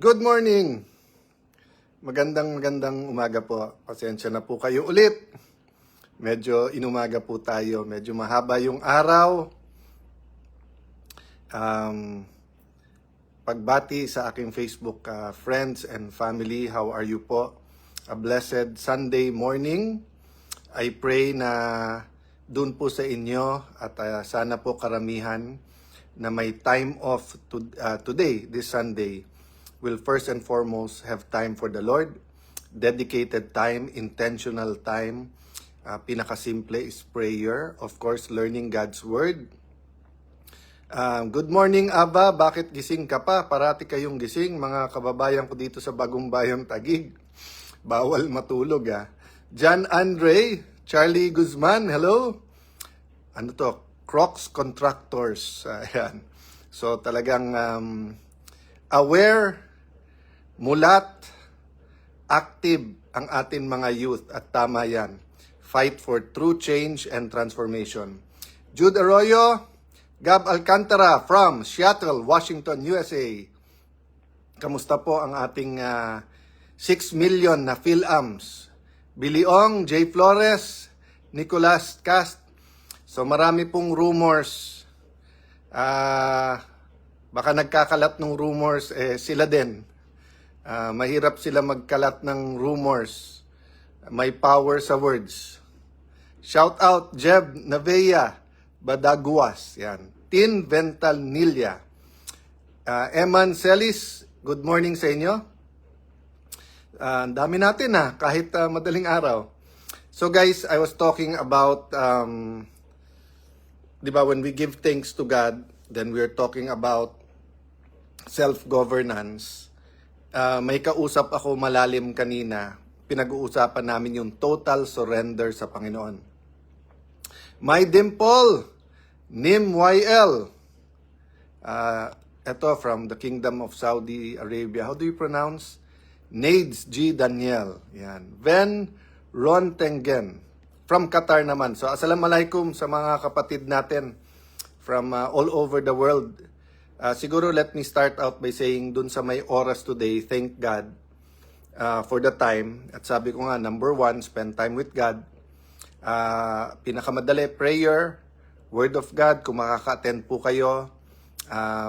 Good morning! Magandang umaga po. Pasensya na po kayo ulit. Medyo inumaga po tayo. Medyo mahaba yung araw. Pagbati sa aking Facebook friends and family, how are you po? A blessed Sunday morning. I pray na dun po sa inyo at sana po karamihan na may time off today, this Sunday, will first and foremost have time for the Lord, dedicated time, intentional time. Pinakasimple is prayer, of course, learning God's Word. Good morning, Aba. Bakit gising ka pa? Parati kayong gising, mga kababayan ko dito sa Bagong Bayang Taguig. Bawal matulog, John Andre, Charlie Guzman, hello. Ano to? Crocs Contractors. Ayan. So talagang aware, mulat, active ang atin mga youth at tama yan. Fight for true change and transformation. Jude Arroyo, Gab Alcantara from Seattle, Washington, USA. Kamusta po ang ating 6 million na PhilAms? Biliong, J. Flores, Nicolas Cast. So marami pong rumors. Baka nagkakalat ng rumors, sila din. Mahirap sila magkalat ng rumors. May power sa words. Shout out Jeb Navea Badaguas. Yan. Tin Ventanilla. Eman Celis, good morning sa inyo. Ang dami natin kahit madaling araw. So guys, I was talking about, di ba, when we give thanks to God, then we're talking about self-governance. May kausap ako malalim kanina. Pinag-uusapan namin yung total surrender sa Panginoon. My Dimple, Nim YL. Ito from the Kingdom of Saudi Arabia. How do you pronounce? Nades G. Daniel. Yan. Ven Ron Tengen. From Qatar naman. So, assalamualaikum sa mga kapatid natin from all over the world. Siguro let me start out by saying dun sa may oras today, thank God for the time. At sabi ko nga, number one, spend time with God. Pinakamadali, prayer, Word of God, kung makaka-attend po kayo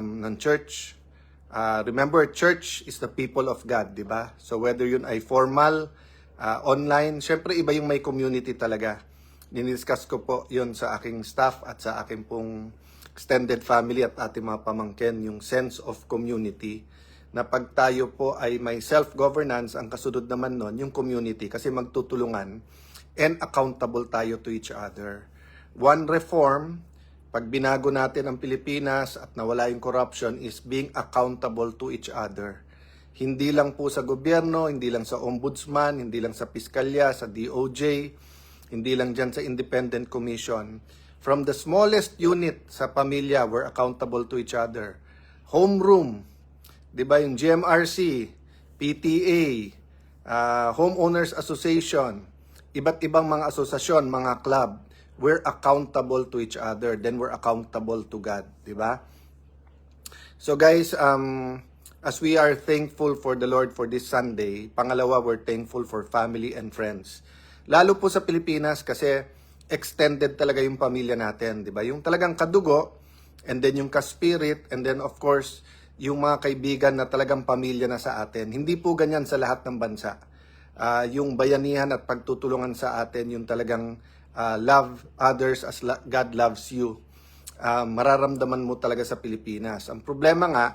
ng church. Remember, church is the people of God, di ba? So whether yun ay formal, online, syempre iba yung may community talaga. Diniscuss ko po yun sa aking staff at sa aking pong extended family at ating mga pamangkin, yung sense of community, na pag tayo po ay may self-governance, ang kasunod naman nun, yung community, kasi magtutulungan and accountable tayo to each other. One reform, pag binago natin ang Pilipinas at nawala yung corruption, is being accountable to each other. Hindi lang po sa gobyerno, hindi lang sa ombudsman, hindi lang sa piskalya, sa DOJ, hindi lang dyan sa independent commission. From the smallest unit sa pamilya, we're accountable to each other. Homeroom, di ba yung GMRC, PTA, Homeowners Association, iba't ibang mga asosasyon, mga club, we're accountable to each other. Then we're accountable to God, di ba? So guys, as we are thankful for the Lord for this Sunday, pangalawa, we're thankful for family and friends. Lalo po sa Pilipinas kasi extended talaga yung pamilya natin, di ba? Yung talagang kadugo, and then yung ka-spirit, and then of course, yung mga kaibigan na talagang pamilya na sa atin. Hindi po ganyan sa lahat ng bansa. Yung bayanihan at pagtutulungan sa atin, yung talagang love others as God loves you. Mararamdaman mo talaga sa Pilipinas. Ang problema nga,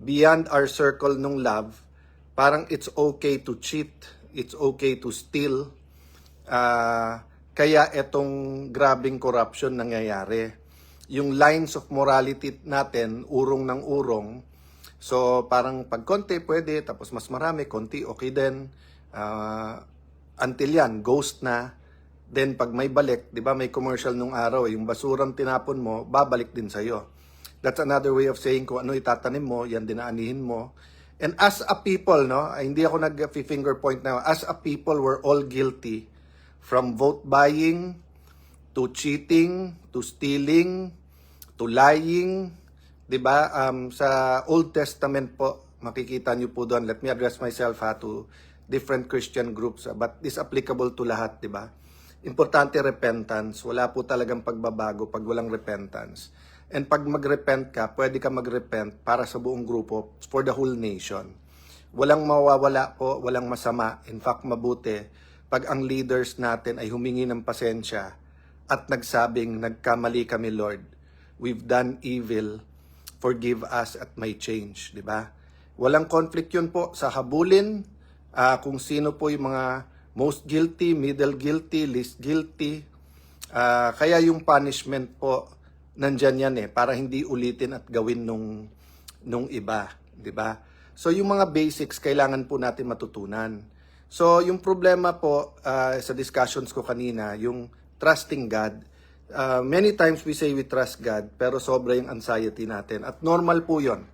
beyond our circle nung love, parang it's okay to cheat, it's okay to steal, kaya etong grabing corruption nangyayari. Yung lines of morality natin, urong ng urong. So parang pag konti pwede, tapos mas marami, konti okay din. Until yan, ghost na. Then pag may balik, di ba may commercial nung araw, yung basurang tinapon mo, babalik din sa'yo. That's another way of saying kung ano itatanim mo, yan din aanihin mo. And as a people, hindi ako nag-finger point na, as a people, we're all guilty. From vote buying, to cheating, to stealing, to lying, 'di ba? Sa Old Testament po, makikita nyo po doon, let me address myself to different Christian groups, but this applicable to lahat, di ba? Importante repentance. Wala po talagang pagbabago pag walang repentance. And pag mag-repent ka, pwede ka mag-repent para sa buong grupo, for the whole nation. Walang mawawala po, walang masama. In fact, mabuti pag ang leaders natin ay humingi ng pasensya at nagsabing, nagkamali kami, Lord. We've done evil. Forgive us at may change, di ba? Walang conflict yun po sa habulin, kung sino po yung mga most guilty, middle guilty, least guilty. Kaya yung punishment po, nandyan yan para hindi ulitin at gawin nung iba, di ba? So yung mga basics, kailangan po natin matutunan. So yung problema po sa discussions ko kanina, yung trusting God, many times we say we trust God, pero sobra yung anxiety natin. At normal po yon.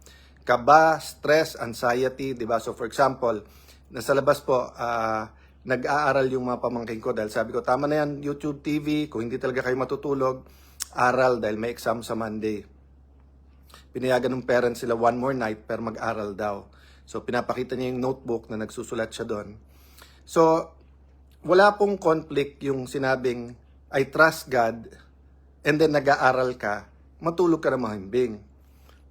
Kaba, stress, anxiety, di ba? So for example, nasa labas po, nag-aaral yung mga pamangkin ko dahil sabi ko, tama na yan, YouTube TV, kung hindi talaga kayo matutulog, aral dahil may exam sa Monday. Pinayagan ng parents sila one more night pero mag-aral daw. So pinapakita niya yung notebook na nagsusulat siya doon. So wala pong conflict yung sinabing, I trust God, and then nag-aaral ka, matulog ka na mahimbing.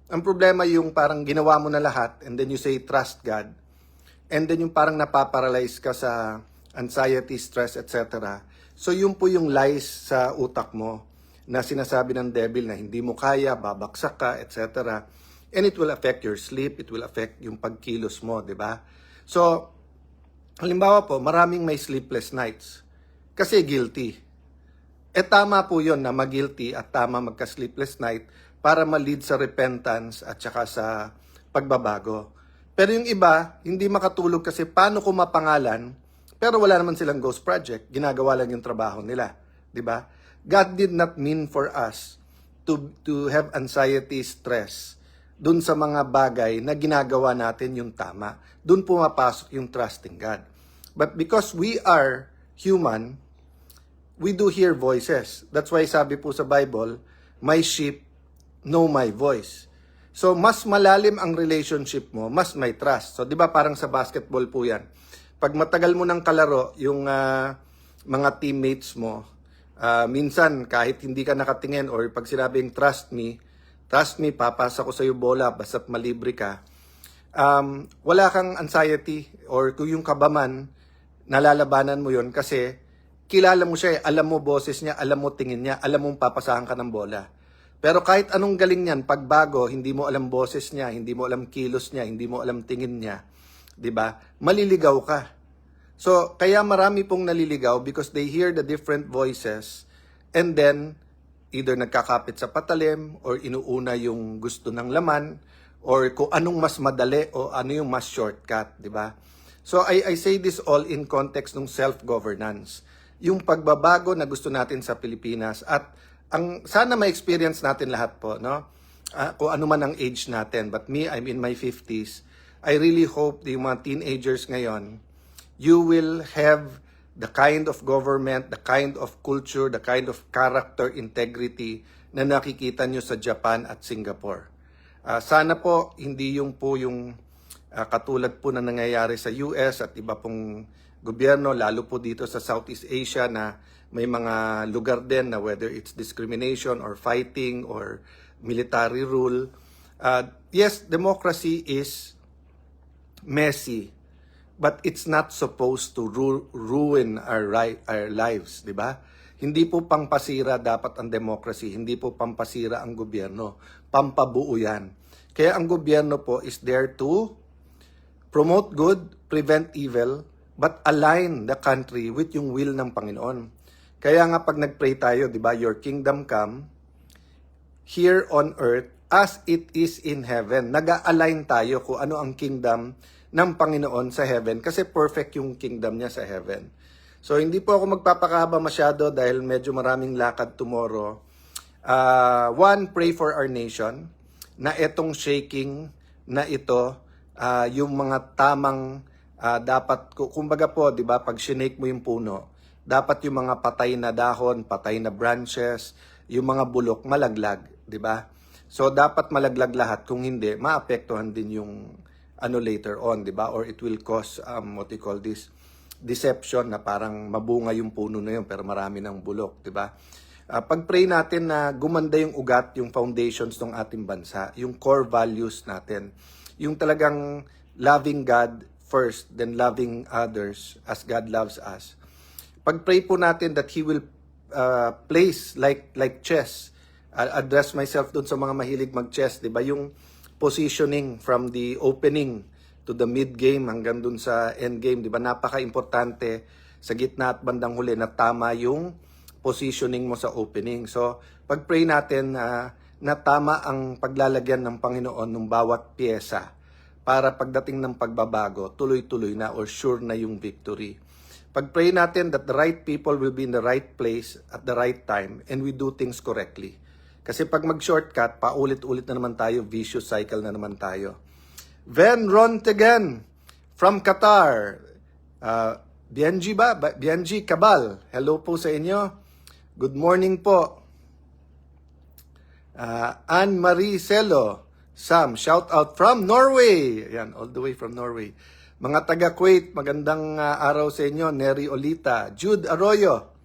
Ang problema yung parang ginawa mo na lahat, and then you say trust God, and then yung parang napaparalyze ka sa anxiety, stress, etc. So yun po yung lies sa utak mo na sinasabi ng devil na hindi mo kaya, babaksak ka, etc. And it will affect your sleep, it will affect yung pagkilos mo, di ba? So, halimbawa po, maraming may sleepless nights kasi guilty. Tama po yun na mag-guilty at tama magka-sleepless night para ma-lead sa repentance at saka sa pagbabago. Pero yung iba, hindi makatulog kasi paano ko mapangalan, pero wala naman silang ghost project. Ginagawa lang yung trabaho nila. Di ba? God did not mean for us to have anxiety, stress, dun sa mga bagay na ginagawa natin yung tama. Dun pumapasok yung trusting God. But because we are human, we do hear voices. That's why sabi po sa Bible, my sheep know my voice. So, mas malalim ang relationship mo, mas may trust. So, di ba parang sa basketball po yan. Pag matagal mo ng kalaro, yung mga teammates mo, minsan kahit hindi ka nakatingin or pag sinabing trust me, papasa ko sa iyo bola basta't malibre ka. Wala kang anxiety or kung yung kabaman, nalalabanan mo yon kasi kilala mo siya, alam mo boses niya, alam mo tingin niya, alam mong papasahan ka ng bola. Pero kahit anong galing niyan, pagbago, hindi mo alam boses niya, hindi mo alam kilos niya, hindi mo alam tingin niya, 'di ba? Maliligaw ka. So, kaya marami pong naliligaw because they hear the different voices and then either nagkakapit sa patalim or inuuna yung gusto ng laman or kung anong mas madali o ano yung mas shortcut, 'di ba? So, I say this all in context ng self-governance. Yung pagbabago na gusto natin sa Pilipinas at sana ma-experience natin lahat po, no? Kung ano man ang age natin. But me, I'm in my 50s. I really hope yung mga teenagers ngayon, you will have the kind of government, the kind of culture, the kind of character, integrity na nakikita nyo sa Japan at Singapore. Sana po, hindi yung katulad po na nangyayari sa US at iba pong gobyerno, lalo po dito sa Southeast Asia na may mga lugar din na whether it's discrimination or fighting or military rule. Yes, democracy is messy, but it's not supposed to ruin our lives, di ba? Hindi po pampasira dapat ang democracy, hindi po pampasira ang gobyerno, pampabuo yan. Kaya ang gobyerno po is there to promote good, prevent evil, but align the country with yung will ng Panginoon. Kaya nga pag nag-pray tayo, di ba, your kingdom come here on earth as it is in heaven. Nag-align tayo kung ano ang kingdom ng Panginoon sa heaven kasi perfect yung kingdom niya sa heaven. So hindi po ako magpapakahaba masyado dahil medyo maraming lakad tomorrow. One, pray for our nation na itong shaking na ito, yung mga tamang dapat, kumbaga po, di ba, pag sinake mo yung puno, dapat yung mga patay na dahon, patay na branches, yung mga bulok, malaglag, di ba? So, dapat malaglag lahat. Kung hindi, maapektuhan din yung later on, di ba? Or it will cause, what you call this, deception na parang mabunga yung puno na yun pero marami ng bulok, di ba? Pag-pray natin na gumanda yung ugat, yung foundations ng ating bansa, yung core values natin, yung talagang loving God first, then loving others as God loves us. Pag-pray po natin that He will place like chess. I'll address myself dun sa mga mahilig mag-chess, di ba? Yung positioning from the opening to the mid-game hanggang dun sa end-game, di ba? Napaka-importante sa gitna at bandang huli na tama yung positioning mo sa opening. So, pag-pray natin na tama ang paglalagyan ng Panginoon ng bawat pyesa para pagdating ng pagbabago, tuloy-tuloy na or sure na yung victory. Pag-pray natin that the right people will be in the right place at the right time and we do things correctly. Kasi pag mag-shortcut, paulit-ulit na naman tayo, vicious cycle na naman tayo. Ven Rontegan from Qatar. Bianji ba? Bianji Cabal. Hello po sa inyo. Good morning po. Anne-Marie Celo. Sam, shout out from Norway. Ayan, all the way from Norway. Mga taga-Kuwait, magandang araw sa inyo. Neri Olita. Jude Arroyo.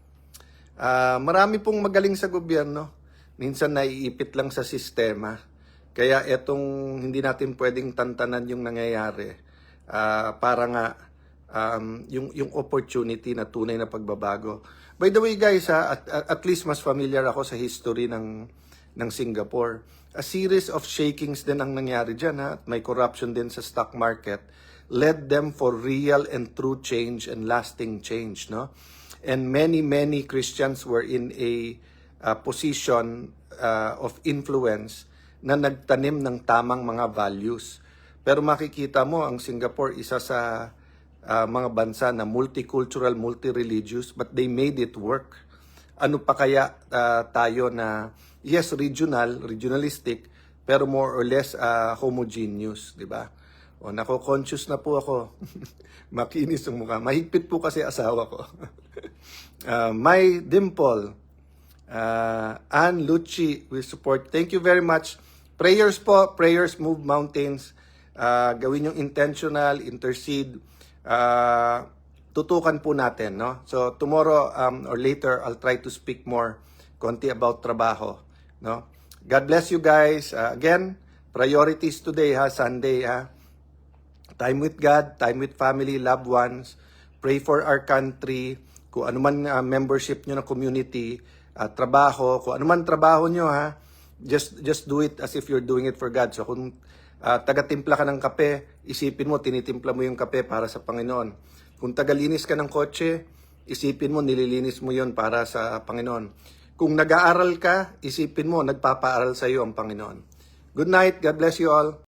Marami pong magaling sa gobyerno. Minsan naiipit lang sa sistema. Kaya etong hindi natin pwedeng tantanan yung nangyayari. Para nga yung opportunity na tunay na pagbabago. By the way guys, at least mas familiar ako sa history ng Singapore. A series of shakings din ang nangyari dyan. At may corruption din sa stock market. Led them for real and true change and lasting change. No? And many Christians were in a position of influence na nagtanim ng tamang mga values. Pero makikita mo, ang Singapore, isa sa mga bansa na multicultural, multi-religious, but they made it work. Ano pa kaya tayo na, yes, regionalistic, pero more or less homogeneous, di ba? O, nako-conscious na po ako. Makinis ang mukha. Mahigpit po kasi asawa ko. My Dimple, Ann Lucci, we support. Thank you very much. Prayers po, prayers move mountains. Gawin yung intentional, intercede. Tutukan po natin, no? So tomorrow or later, I'll try to speak more konti about trabaho, no? God bless you guys. Again, priorities today, Sunday, time with God, time with family, loved ones. Pray for our country. Kung ano man membership nyo na community, trabaho, kung ano man trabaho nyo, just do it as if you're doing it for God. So kung taga-timpla ka ng kape, isipin mo, tinitimpla mo yung kape para sa Panginoon. Kung tagalinis ka ng kotse, isipin mo, nililinis mo yon para sa Panginoon. Kung nag-aaral ka, isipin mo, nagpapaaral sa iyo ang Panginoon. Good night. God bless you all.